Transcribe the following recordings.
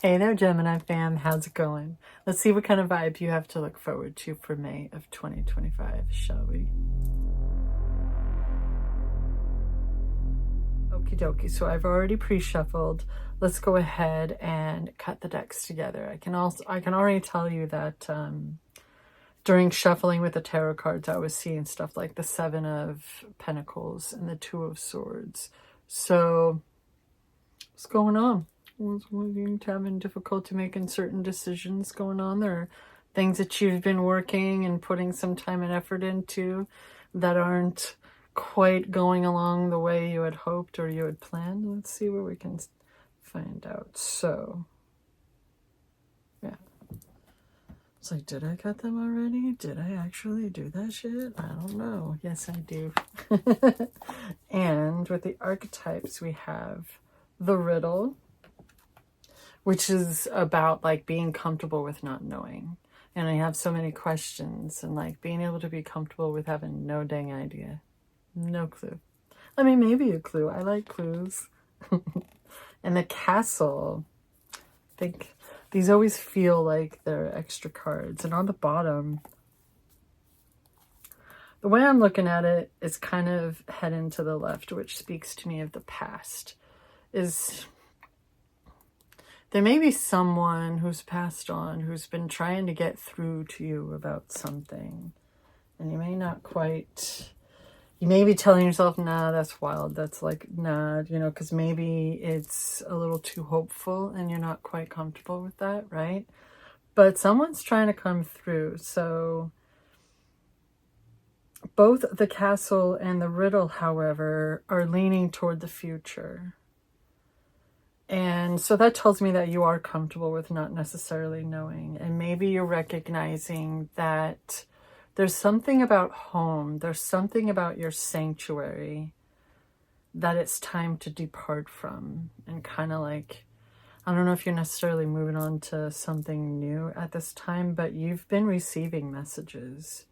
Hey there, Gemini fam. How's it going? Let's see what kind of vibe you have to look forward to for May of 2025, shall we? Okie dokie. So I've already pre-shuffled. Let's go ahead and cut the decks together. I can already tell you that during shuffling with the tarot cards, I was seeing stuff like the Seven of Pentacles and the Two of Swords. So what's going on? You're having difficulty making certain decisions going on. There are things that you've been working and putting some time and effort into that aren't quite going along the way you had hoped or you had planned. Let's see what we can find out. So, yeah. It's like, did I cut them already? Did I actually do that shit? I don't know. Yes, I do. And with the archetypes, we have the riddle, which is about like being comfortable with not knowing. And I have so many questions and like being able to be comfortable with having no dang idea. No clue. I mean, maybe a clue. I like clues. And the castle, I think these always feel like they're extra cards. And on the bottom, the way I'm looking at it is kind of heading to the left, which speaks to me of the past. Is there may be someone who's passed on who's been trying to get through to you about something. And you may not quite, you may be telling yourself, nah, that's wild. That's like, nah, you know, because maybe it's a little too hopeful and you're not quite comfortable with that, right? But someone's trying to come through. So both the castle and the riddle, however, are leaning toward the future. And so that tells me that you are comfortable with not necessarily knowing. And maybe you're recognizing that there's something about home, there's something about your sanctuary that it's time to depart from. And kind of like, I don't know if you're necessarily moving on to something new at this time, but you've been receiving messages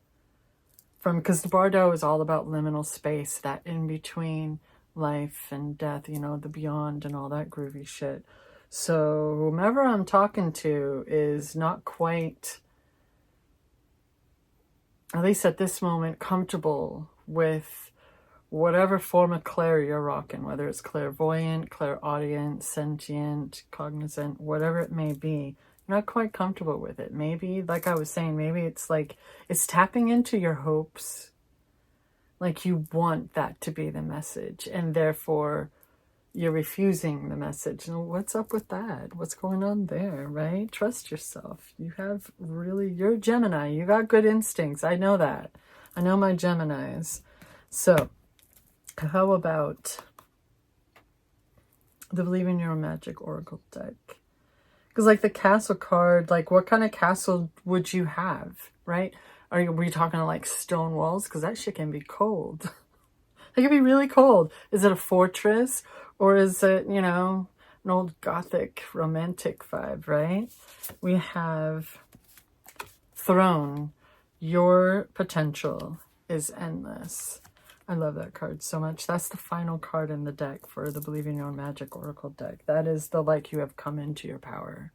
from, because the Bardo is all about liminal space, that in between life and death, you know, the beyond and all that groovy shit. So whomever I'm talking to is not quite, at least at this moment, comfortable with whatever form of clair you're rocking, whether it's clairvoyant, clairaudient, sentient, cognizant, whatever it may be. You're not quite comfortable with it. Maybe, like I was saying, maybe it's like it's tapping into your hopes. Like you want that to be the message, and therefore you're refusing the message. And what's up with that? What's going on there, right? Trust yourself. You have really, you're a Gemini. You got good instincts. I know that. I know my Geminis. So how about the Believe in Your Magic Oracle deck? Because like the castle card, like what kind of castle would you have, right? Were you talking like stone walls? Because that shit can be cold. It can be really cold. Is it a fortress? Or is it, you know, an old gothic romantic vibe, right? We have Throne. Your potential is endless. I love that card so much. That's the final card in the deck for the Believe in Your Magic Oracle deck. That is the like you have come into your power.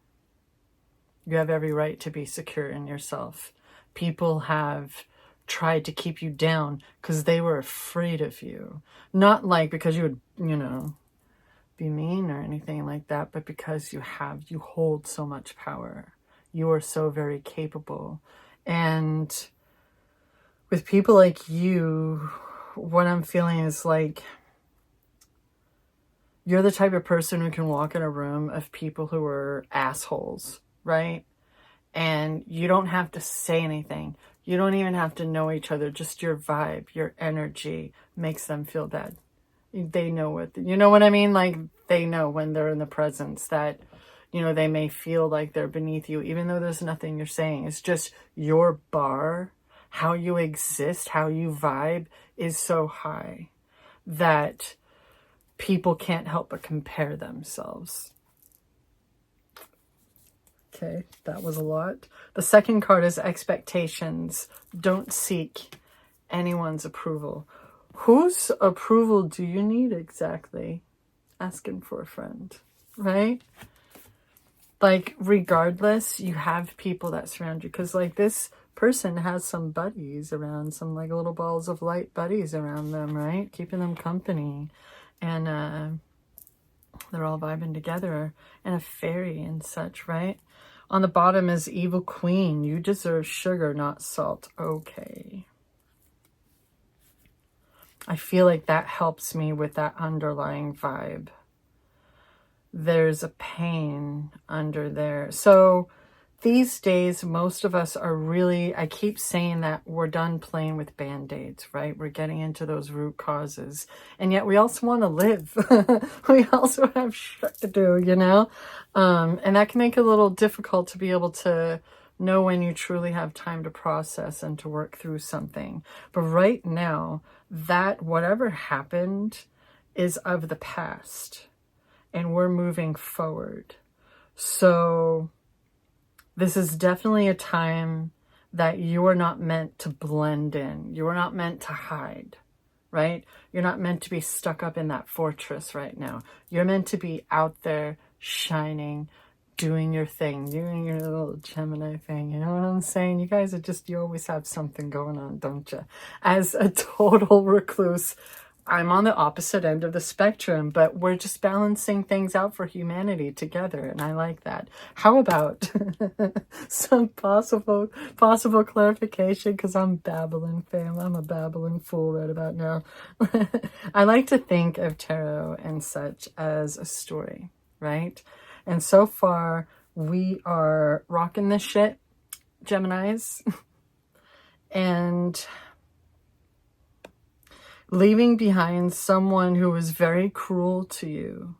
You have every right to be secure in yourself. People have tried to keep you down because they were afraid of you. Not like because you would, you know, be mean or anything like that, but because you hold so much power. You are so very capable. And with people like you, what I'm feeling is like you're the type of person who can walk in a room of people who are assholes, right? And you don't have to say anything. You don't even have to know each other. Just your vibe, your energy makes them feel bad. They know it. You know what I mean? Like they know when they're in the presence that, you know, they may feel like they're beneath you, even though there's nothing you're saying. It's just your bar, how you exist, how you vibe is so high that people can't help but compare themselves. Okay, that was a lot. The second card is expectations. Don't seek anyone's approval. Whose approval do you need exactly? Asking for a friend, right? Like, regardless, you have people that surround you. Because, like, this person has some buddies around, some, like, little balls of light buddies around them, right? Keeping them company. And they're all vibing together. And a fairy and such, right? On the bottom is Evil Queen. You deserve sugar, not salt. Okay. I feel like that helps me with that underlying vibe. There's a pain under there. So these days, most of us are really, I keep saying that we're done playing with band-aids, right? We're getting into those root causes. And yet we also want to live. We also have shit to do, you know? And that can make it a little difficult to be able to know when you truly have time to process and to work through something. But right now, that whatever happened is of the past. And we're moving forward. So this is definitely a time that you are not meant to blend in. You are not meant to hide, right? You're not meant to be stuck up in that fortress right now. You're meant to be out there shining, doing your thing, doing your little Gemini thing. You know what I'm saying? You guys are just, you always have something going on, don't you? As a total recluse, I'm on the opposite end of the spectrum, but we're just balancing things out for humanity together, and I like that. How about some possible clarification? Because I'm babbling, fam. I'm a babbling fool right about now. I like to think of tarot and such as a story, right? And so far, we are rocking this shit, Geminis, and leaving behind someone who was very cruel to you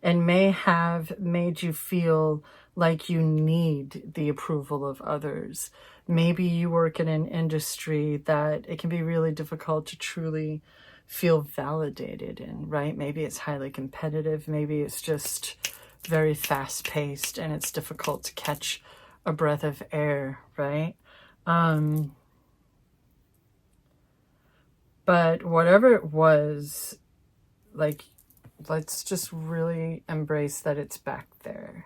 and may have made you feel like you need the approval of others. Maybe you work in an industry that it can be really difficult to truly feel validated in, right? Maybe it's highly competitive. Maybe it's just very fast-paced and it's difficult to catch a breath of air, right? But whatever it was, like, let's just really embrace that it's back there.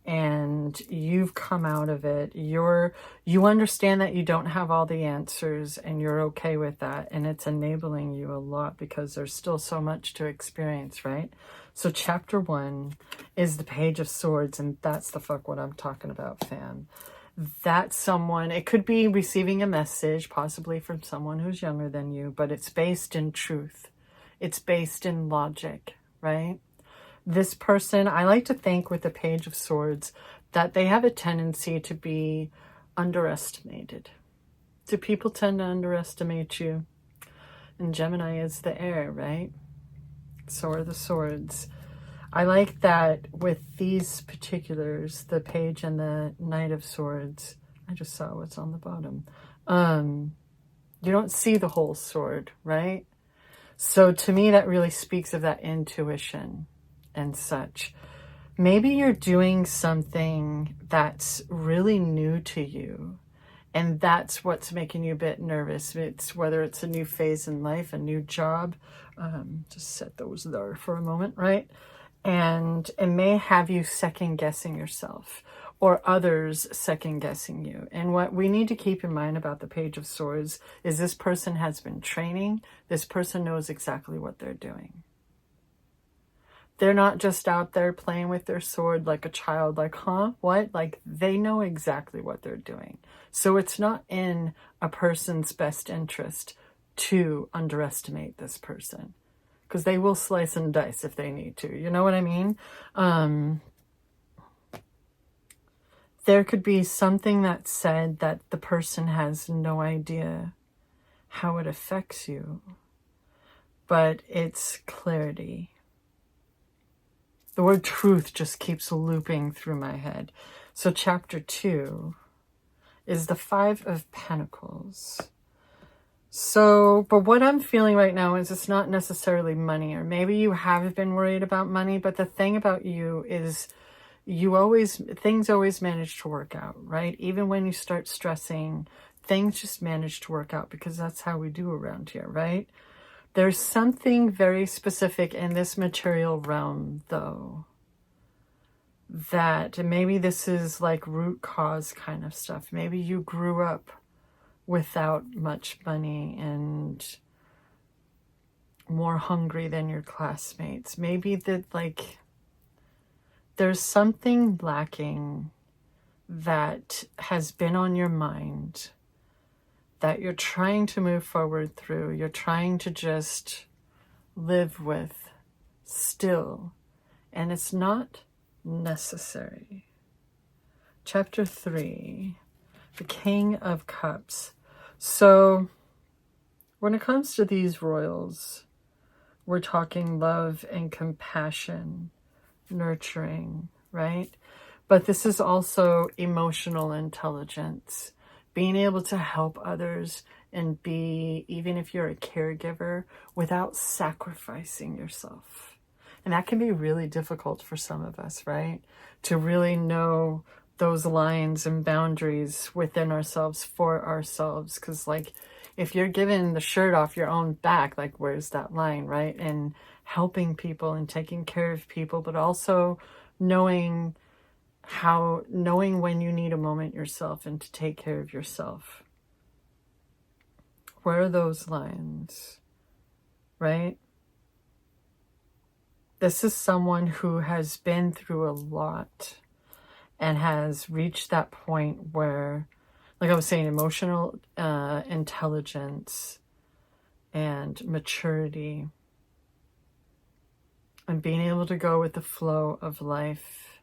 And you've come out of it. You understand that you don't have all the answers and you're okay with that. And it's enabling you a lot because there's still so much to experience, right? So chapter 1 is the Page of Swords, and that's the fuck what I'm talking about, fam. That someone, it could be receiving a message, possibly from someone who's younger than you, but it's based in truth. It's based in logic, right? This person, I like to think with the Page of Swords, that they have a tendency to be underestimated. Do people tend to underestimate you? And Gemini is the air, right? So are the swords. I like that with these particulars, the Page and the Knight of Swords. I just saw what's on the bottom. You don't see the whole sword, right? So to me, that really speaks of that intuition and such. Maybe you're doing something that's really new to you, and that's what's making you a bit nervous. It's whether it's a new phase in life, a new job. Just set those there for a moment, right? And it may have you second guessing yourself or others second guessing you. And what we need to keep in mind about the Page of Swords is this person has been training. This person knows exactly what they're doing. They're not just out there playing with their sword like a child, like, huh, what? Like, they know exactly what they're doing. So it's not in a person's best interest to underestimate this person, because they will slice and dice if they need to. You know what I mean? There could be something that's said that the person has no idea how it affects you, but it's clarity. The word truth just keeps looping through my head. So chapter 2 is the 5 of Pentacles. So, but what I'm feeling right now is it's not necessarily money, or maybe you have been worried about money, but the thing about you is things always manage to work out, right? Even when you start stressing, things just manage to work out because that's how we do around here, right? There's something very specific in this material realm, though, that maybe this is like root cause kind of stuff. Maybe you grew up without much money and more hungry than your classmates. Maybe that like there's something lacking that has been on your mind that you're trying to move forward through. You're trying to just live with still, and it's not necessary. Chapter 3, the King of Cups. So when it comes to these royals, we're talking love and compassion, nurturing, right? But this is also emotional intelligence, being able to help others and be, even if you're a caregiver, without sacrificing yourself. And that can be really difficult for some of us, right? To really know those lines and boundaries within ourselves for ourselves. Because like, if you're giving the shirt off your own back, like where's that line, right? And helping people and taking care of people, but also knowing when you need a moment yourself and to take care of yourself. Where are those lines, right? This is someone who has been through a lot and has reached that point where, like I was saying, emotional intelligence and maturity and being able to go with the flow of life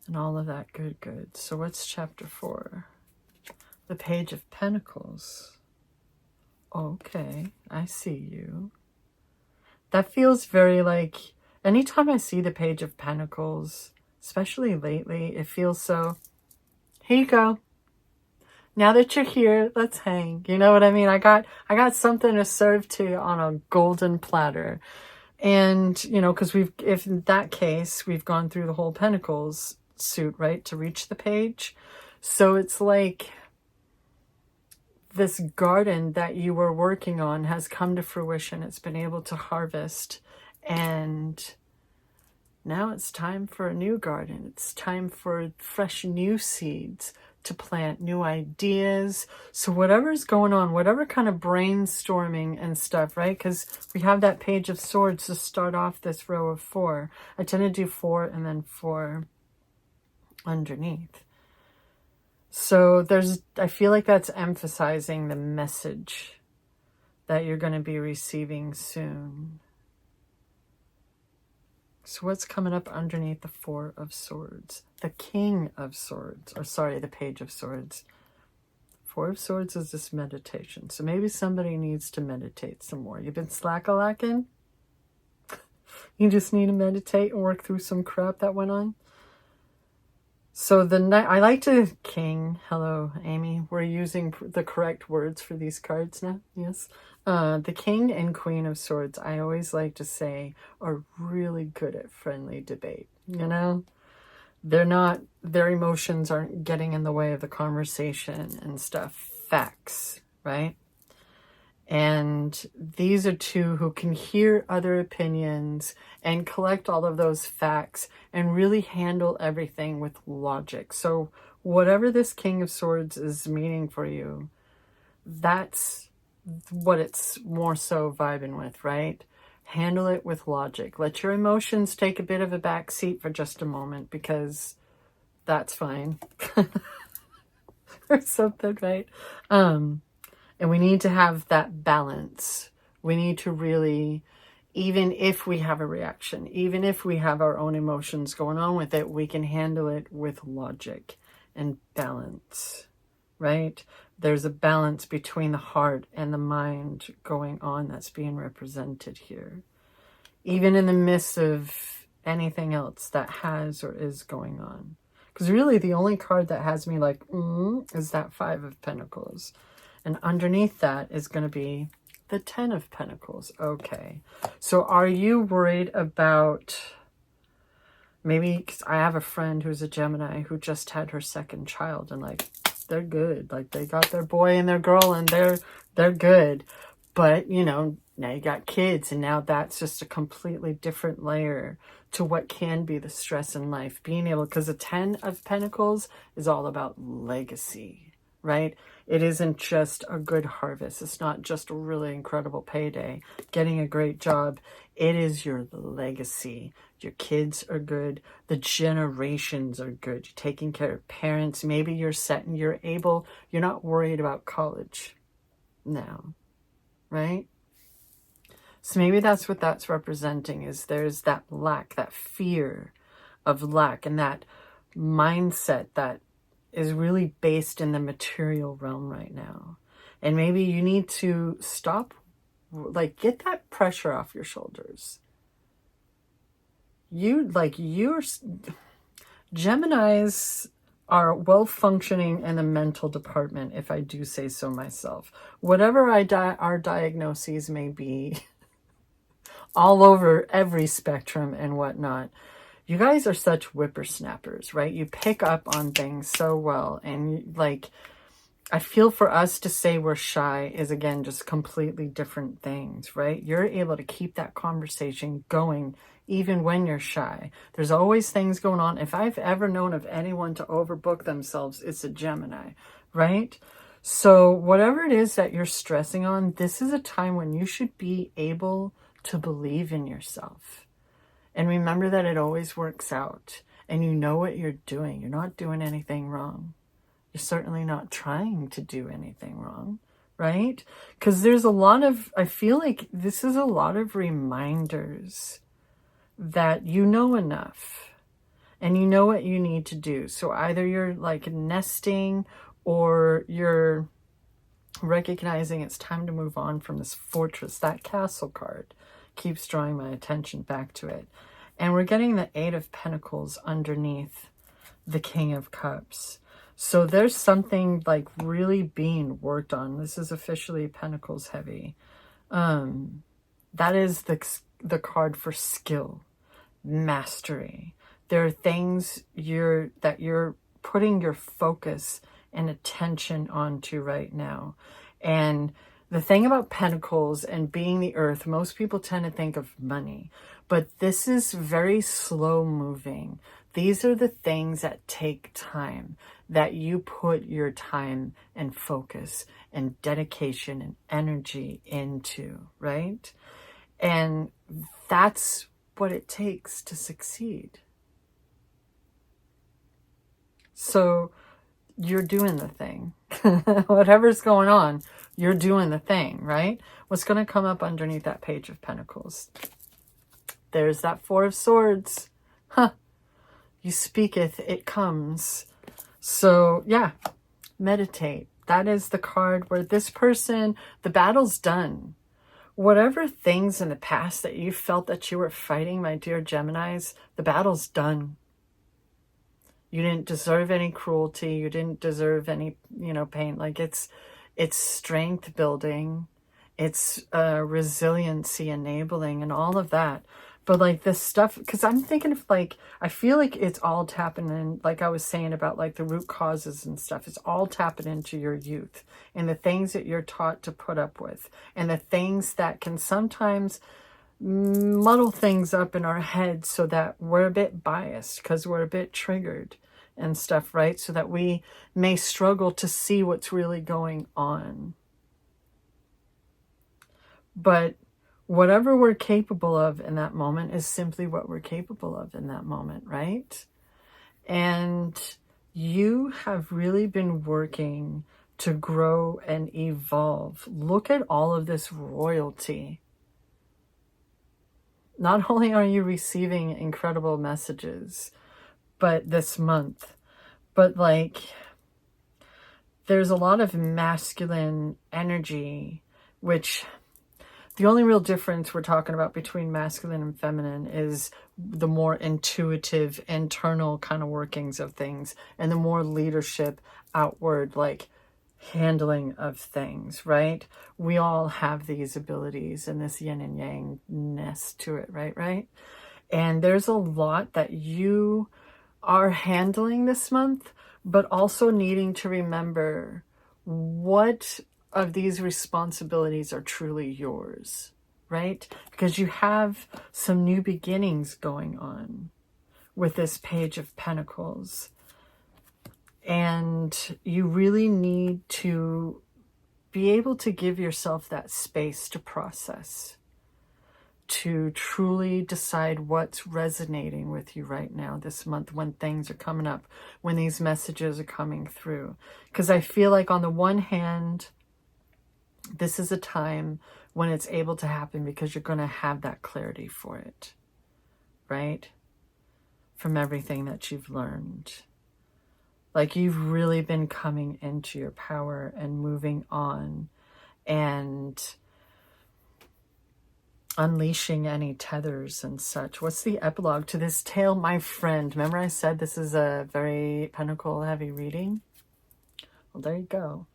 and all of that good. So what's chapter 4? The Page of Pentacles. Okay, I see you. That feels very like, anytime I see the Page of Pentacles, especially lately, it feels so, here you go. Now that you're here, let's hang. You know what I mean? I got something to serve to you on a golden platter. And, you know, because if in that case, we've gone through the whole Pentacles suit, right? To reach the page. So it's like this garden that you were working on has come to fruition. It's been able to harvest. And now it's time for a new garden. It's time for fresh new seeds to plant, new ideas. So whatever's going on, whatever kind of brainstorming and stuff, right? Because we have that Page of Swords to start off this row of 4. I tend to do 4 and then 4 underneath. So I feel like that's emphasizing the message that you're going to be receiving soon. So what's coming up underneath the 4 of Swords? The King of Swords, or sorry, the Page of Swords. 4 of Swords is this meditation. So maybe somebody needs to meditate some more. You've been slack-a-lacking? You just need to meditate and work through some crap that went on? So I like to King. Hello, Amy. We're using the correct words for these cards now. Yes. The King and Queen of Swords, I always like to say, are really good at friendly debate. You know, their emotions aren't getting in the way of the conversation and stuff. Facts, right? And these are two who can hear other opinions and collect all of those facts and really handle everything with logic. So whatever this King of Swords is meaning for you, that's what it's more so vibing with, right? Handle it with logic. Let your emotions take a bit of a back seat for just a moment, because that's fine. Or something, right? And we need to have that balance. We need to really, even if we have a reaction, even if we have our own emotions going on with it, we can handle it with logic and balance, right? There's a balance between the heart and the mind going on that's being represented here. Even in the midst of anything else that has or is going on. Because really the only card that has me like, is that 5 of Pentacles. And underneath that is going to be the 10 of Pentacles. Okay. So are you worried about, maybe, because I have a friend who's a Gemini who just had her 2nd child, and like, they're good. Like, they got their boy and their girl and they're good. But, you know, Now you got kids, and now that's just a completely different layer to what can be the stress in life. Being able, because the 10 of Pentacles is all about legacy, right? It isn't just a good harvest. It's not just a really incredible payday, getting a great job. It is your legacy. Your kids are good. The generations are good. You're taking care of parents. Maybe you're set and you're not worried about college now, right? So maybe that's what that's representing, is there's that lack, that fear of lack, and that mindset that is really based in the material realm right now. And maybe you need to stop, like, get that pressure off your shoulders. Geminis are well functioning in the mental department, if I do say so myself. Whatever our diagnoses may be, all over every spectrum and whatnot, you guys are such whippersnappers, right? You pick up on things so well. And like, I feel for us to say we're shy is, again, just completely different things, right? You're able to keep that conversation going even when you're shy. There's always things going on. If I've ever known of anyone to overbook themselves, it's a Gemini, right? So whatever it is that you're stressing on, this is a time when you should be able to believe in yourself. And remember that it always works out. And you know what you're doing. You're not doing anything wrong. You're certainly not trying to do anything wrong, right? Because there's a lot of, I feel like this is a lot of reminders that you know enough and you know what you need to do. So either you're like nesting, or you're recognizing it's time to move on from this fortress. That castle card keeps drawing my attention back to it. And we're getting the 8 of Pentacles underneath the King of Cups. So there's something like really being worked on. This is officially Pentacles heavy. That is the card for skill, mastery. There are things that you're putting your focus and attention onto right now. And the thing about Pentacles and being the Earth, most people tend to think of money, but this is very slow moving. These are the things that take time, that you put your time and focus and dedication and energy into, right? And that's what it takes to succeed. So you're doing the thing. Whatever's going on, you're doing the thing, right? What's going to come up underneath that Page of Pentacles? There's that 4 of Swords. Huh. You speaketh, it comes. So yeah, meditate. That is the card where this person, the battle's done. Whatever things in the past that you felt that you were fighting, my dear Geminis, the battle's done. You didn't deserve any cruelty. You didn't deserve any, pain. Like it's strength building. It's resiliency enabling and all of that. But like this stuff, because I'm thinking of like, I feel like it's all tapping in, like I was saying about like the root causes and stuff. It's all tapping into your youth and the things that you're taught to put up with, and the things that can sometimes muddle things up in our heads so that we're a bit biased because we're a bit triggered and stuff, right? So that we may struggle to see what's really going on. But whatever we're capable of in that moment is simply what we're capable of in that moment, right? And you have really been working to grow and evolve. Look at all of this royalty. Not only are you receiving incredible messages, but this month, but like there's a lot of masculine energy, which the only real difference we're talking about between masculine and feminine is the more intuitive, internal kind of workings of things, and the more leadership, outward, like handling of things, right? We all have these abilities and this yin and yang-ness to it, right? And there's a lot that you are handling this month, but also needing to remember what of these responsibilities are truly yours. right? Because you have some new beginnings going on with this Page of Pentacles. And you really need to be able to give yourself that space to process, to truly decide what's resonating with you right now this month when things are coming up, when these messages are coming through. Because I feel like on the one hand, this is a time when it's able to happen because you're going to have that clarity for it, right? From everything that you've learned. Like you've really been coming into your power and moving on and unleashing any tethers and such. What's the epilogue to this tale, my friend? Remember I said this is a very pentacle heavy reading? Well, there you go.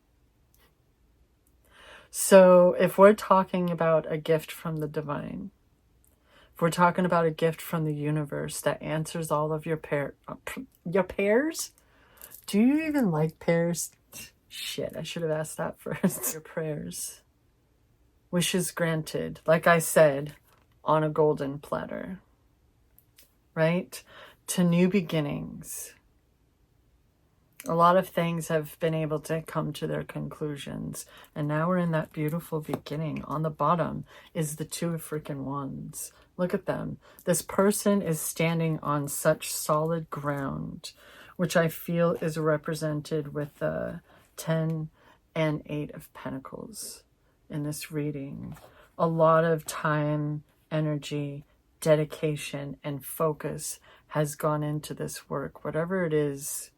So if we're talking about a gift from the divine, if we're talking about a gift from the universe that answers all of your prayers? Do you even like pears? Shit, I should have asked that first. Your prayers. Wishes granted, like I said, on a golden platter. Right? To new beginnings. A lot of things have been able to come to their conclusions. And now we're in that beautiful beginning. On the bottom is the Two of freaking Wands. Look at them. This person is standing on such solid ground, which I feel is represented with the 10 and 8 of Pentacles in this reading. A lot of time, energy, dedication, and focus has gone into this work, whatever it is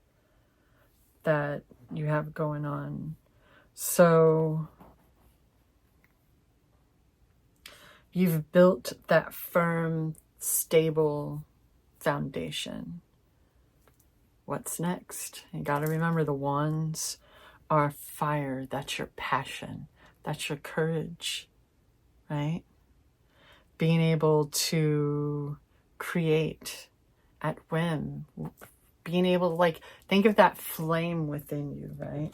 that you have going on. So you've built that firm, stable foundation. What's next? You got to remember the wands are fire. That's your passion. That's your courage, right? Being able to create at whim. Being able to, like, think of that flame within you, right?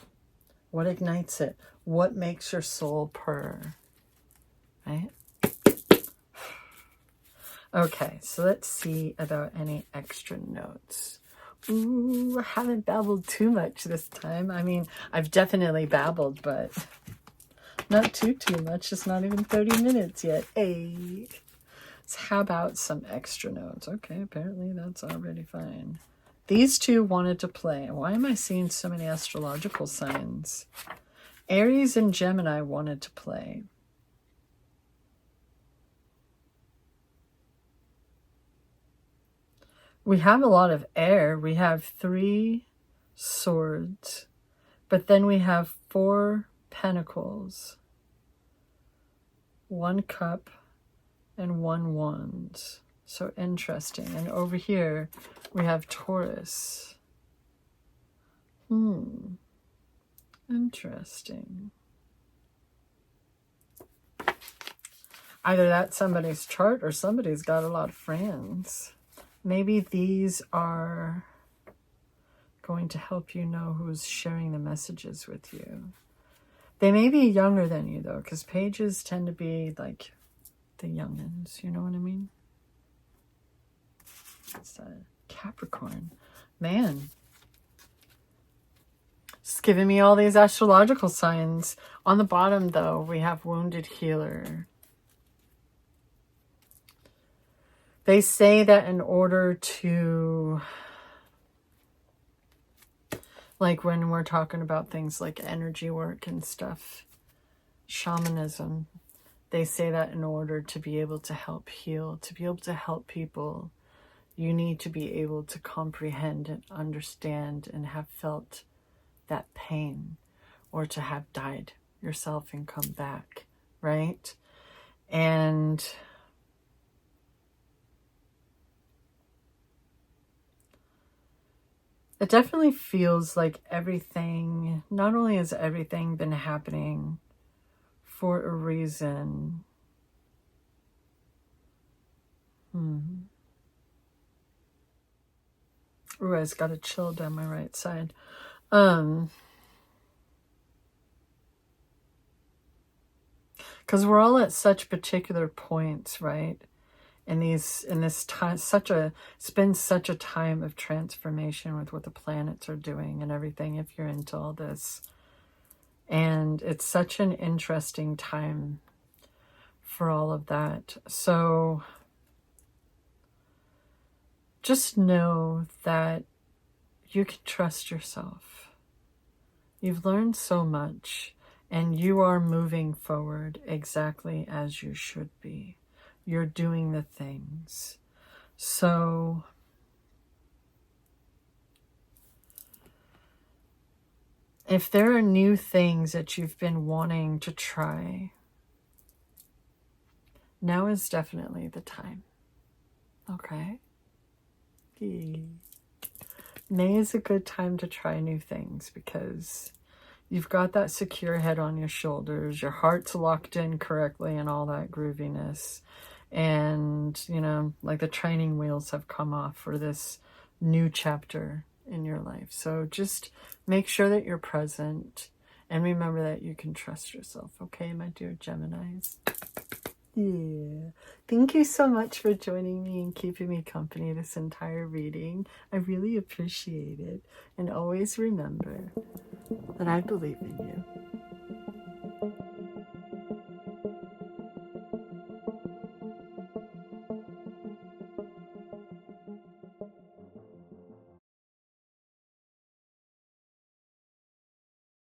What ignites it? What makes your soul purr, right? Okay, so let's see about any extra notes. Ooh, I haven't babbled too much this time. I mean, I've definitely babbled, but not too much. It's not even 30 minutes yet. Hey. So how about some extra notes? Okay, apparently that's already fine. These two wanted to play. Why am I seeing so many astrological signs? Aries and Gemini wanted to play. We have a lot of air. We have 3 swords, but then we have 4 pentacles, 1 cup, and 1 wand. So interesting. And over here, we have Taurus. Interesting. Either that's somebody's chart or somebody's got a lot of friends. Maybe these are going to help you know who's sharing the messages with you. They may be younger than you, though, because pages tend to be like the youngins. You know what I mean? It's a Capricorn. Man. It's giving me all these astrological signs. On the bottom, though, we have Wounded Healer. They say that in order to, like when we're talking about things like energy work and stuff, shamanism, they say that in order to be able to help heal, to be able to help people, you need to be able to comprehend and understand and have felt that pain, or to have died yourself and come back, right? And it definitely feels like everything, not only has everything been happening for a reason. Ooh, I just got a chill down my right side. Because Because we're all at such particular points, right? In this time, it's been such a time of transformation with what the planets are doing and everything, if you're into all this. And it's such an interesting time for all of that. So just know that you can trust yourself. You've learned so much, and you are moving forward exactly as you should be. You're doing the things. So if there are new things that you've been wanting to try, now is definitely the time. Okay? May is a good time to try new things because you've got that secure head on your shoulders. Your heart's locked in correctly and all that grooviness. And, you know, like the training wheels have come off for this new chapter in your life. So just make sure that you're present and remember that you can trust yourself. Okay, my dear Geminis? Yeah. Thank you so much for joining me and keeping me company this entire reading. I really appreciate it. And always remember that I believe in you.